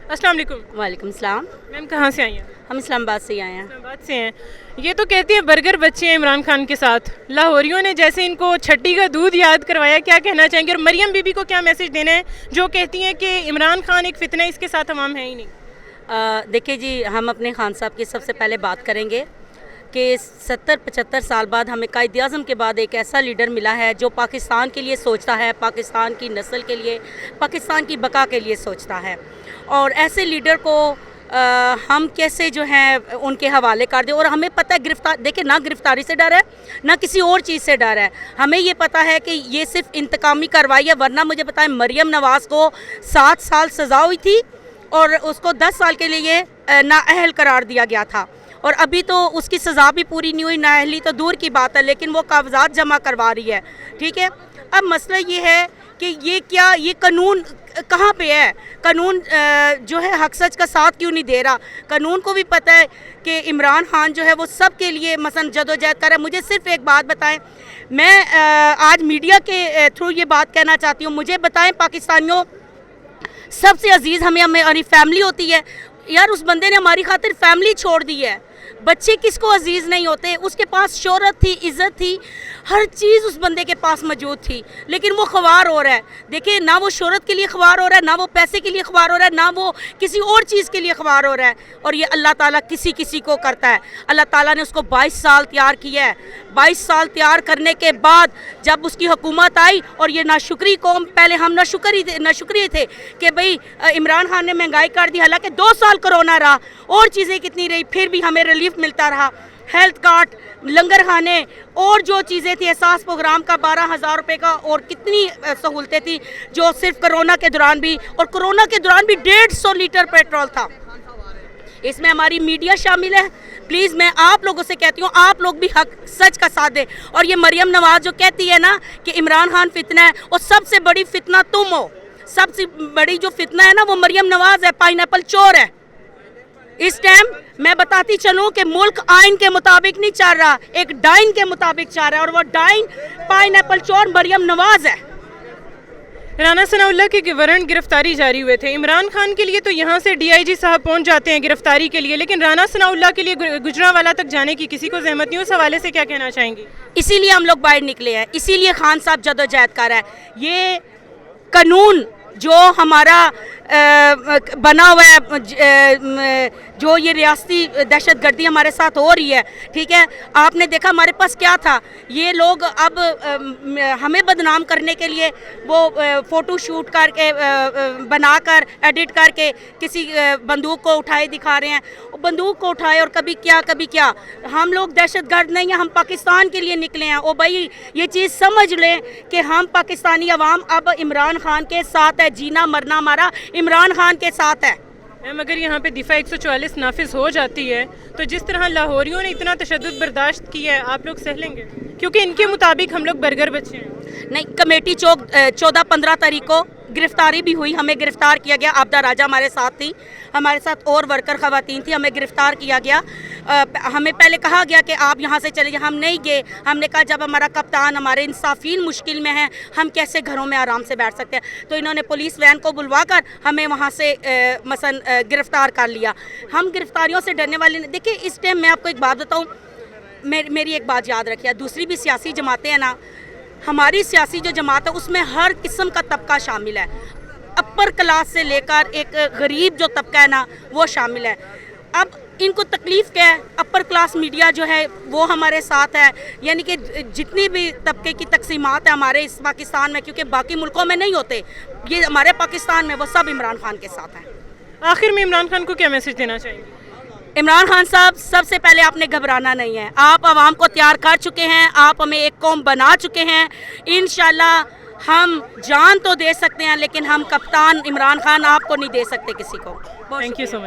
अस्सलाम वालेकुम। वालेकुम अस्सलाम। मैम कहाँ से आई हैं? हम इस्लामाबाद से ही आए हैं। इस्लामाबाद से हैं। ये तो कहती है बर्गर बच्चे हैं इमरान खान के साथ, लाहौरियों ने जैसे इनको छठी का दूध याद करवाया, क्या कहना चाहेंगे? और मरियम बीबी को क्या मैसेज देना है जो कहती हैं कि इमरान खान एक फितना है, इसके साथ अवाम है ही नहीं? देखिए जी, हम अपने खान साहब की सबसे पहले बात करेंगे कि 70-75 साल बाद हमें कायद-ए-आज़म के बाद एक ऐसा लीडर मिला है जो पाकिस्तान के लिए सोचता है, पाकिस्तान की नस्ल के लिए, पाकिस्तान की बका के लिए सोचता है। और ऐसे लीडर को हम कैसे जो है उनके हवाले कर दें। और हमें पता है गिरफ्तार, देखिए ना गिरफ्तारी से डर है ना किसी और चीज़ से डर है। हमें ये पता है कि ये सिर्फ इंतकामी कार्रवाई है, वरना मुझे बताएं मरियम नवाज़ को 7 साल सज़ा हुई थी और उसको 10 साल के लिए नाअहल करार दिया गया था। और अभी तो उसकी सज़ा भी पूरी नहीं हुई, नाअहली तो दूर की बात है, लेकिन वो कागजात जमा करवा रही है। ठीक है, अब मसला ये है कि ये कानून कहाँ पे है? कानून जो है हक सच का साथ क्यों नहीं दे रहा? कानून को भी पता है कि इमरान खान जो है वो सब के लिए मसलन जदोजहद कर रहा है। मुझे सिर्फ एक बात बताएं, मैं आज मीडिया के थ्रू ये बात कहना चाहती हूँ, मुझे बताएं पाकिस्तानियों, सबसे अजीज़ हमारी फैमिली होती है। यार उस बंदे ने हमारी खातिर फैमिली छोड़ दी है। बच्चे किसको अजीज़ नहीं होते? उसके पास शोहरत थी, इज़्ज़त थी, हर चीज़ उस बंदे के पास मौजूद थी, लेकिन वो ख्वार हो रहा है। देखिए ना वो शोहरत के लिए ख्वार हो रहा है, ना वो पैसे के लिए ख्वार हो रहा है, ना वो किसी और चीज़ के लिए ख्वार हो रहा है। और ये अल्लाह ताला किसी किसी को करता है। अल्लाह ताला ने उसको 22 साल तैयार किया है। 22 साल तैयार करने के बाद जब उसकी हुकूमत आई, और ये नाशुक्री कौम, पहले हम नाशुक्री थे कि भाई इमरान खान ने महंगाई कर दी, हालांकि 2 साल कोरोना रहा और चीज़ें कितनी रही, फिर भी हमें रिलीफ मिलता रहा। हेल्थ कार्ड, लंगर खाने और जो चीज़ें थी, एहसास प्रोग्राम का 12,000 रुपये का, और कितनी सहूलतें थी जो सिर्फ कोरोना के दौरान भी, और कोरोना के दौरान भी 150 लीटर पेट्रोल था। इसमें हमारी मीडिया शामिल है। प्लीज़ मैं आप लोगों से कहती हूँ, आप लोग भी हक सच का साथ दें। और ये मरियम नवाज़ जो कहती है ना कि इमरान खान फितना है, और सबसे बड़ी फितना तुम हो। सबसे बड़ी जो फितना है ना वो मरियम नवाज़ है, पाइनएप्पल चोर है। इस टाइम मैं बताती चलूँ कि मुल्क आइन के मुताबिक नहीं चल रहा, एक डाइन के मुताबिक चल रहा है, और वो डाइन पाइनएप्पल चोर मरियम नवाज़ है। राना सनाउल्लाह के वारंट गिरफ्तारी जारी हुए थे। इमरान खान के लिए तो यहाँ से DIG साहब पहुँच जाते हैं गिरफ्तारी के लिए, लेकिन राना सनाउल्लाह के लिए गुजरांवाला तक जाने की किसी को जहमत नहीं। उस हवाले से क्या कहना चाहेंगी? इसीलिए हम लोग बाहर निकले हैं, इसीलिए खान साहब जदोजहद कर रहा है। ये कानून जो हमारा बना हुआ है, जो ये रियासती दहशतगर्दी हमारे साथ हो रही है, ठीक है, आपने देखा हमारे पास क्या था। ये लोग अब हमें बदनाम करने के लिए वो फ़ोटो शूट करके बनाकर एडिट करके किसी बंदूक को उठाए दिखा रहे हैं। बंदूक को उठाए और कभी क्या। हम लोग दहशतगर्द नहीं हैं, हम पाकिस्तान के लिए निकले हैं। ओ भाई ये चीज़ समझ लें कि हम पाकिस्तानी अवाम अब इमरान खान के साथ है, जीना मरना हमारा इमरान खान के साथ है। मैम अगर यहाँ पे दिफा 144 नाफिज हो जाती है तो जिस तरह लाहौरियों ने इतना तशद्दुद बर्दाश्त किया है, आप लोग सह लेंगे? क्योंकि इनके मुताबिक हम लोग बर्गर बच्चे हैं। नहीं, कमेटी चौक 14-15 तारीख को गिरफ्तारी भी हुई, हमें गिरफ्तार किया गया। आबदा राजा हमारे साथ थी, हमारे साथ और वर्कर ख़वातीन थी, हमें गिरफ्तार किया गया। हमें पहले कहा गया कि आप यहाँ से चले जाए, हम नहीं गए। हमने कहा जब हमारा कप्तान, हमारे इंसाफीन मुश्किल में हैं, हम कैसे घरों में आराम से बैठ सकते हैं? तो इन्होंने पुलिस वैन को बुलवा कर हमें वहाँ से मसलन गिरफ़्तार कर लिया। हम गिरफ्तारियों से डरने वाले नहीं। देखिए इस टाइम मैं आपको एक बात बताऊँ, मेरी एक बात याद रखिए, दूसरी भी सियासी जमातें हैं ना, हमारी सियासी जो जमात है उसमें हर किस्म का तबका शामिल है। अपर क्लास से लेकर एक गरीब जो तबका है ना वो शामिल है। अब इनको तकलीफ़ क्या है? अपर क्लास मीडिया जो है वो हमारे साथ है, यानी कि जितनी भी तबके की तकसीमात है हमारे इस पाकिस्तान में, क्योंकि बाकी मुल्कों में नहीं होते, ये हमारे पाकिस्तान में वो सब इमरान खान के साथ हैं। आखिर में इमरान खान को क्या मैसेज देना चाहेंगे? इमरान खान साहब, सबसे पहले आपने घबराना नहीं है। आप आवाम को तैयार कर चुके हैं, आप हमें एक कौम बना चुके हैं। इंशाल्लाह हम जान तो दे सकते हैं, लेकिन हम कप्तान इमरान खान आपको नहीं दे सकते किसी को। Thank you so much.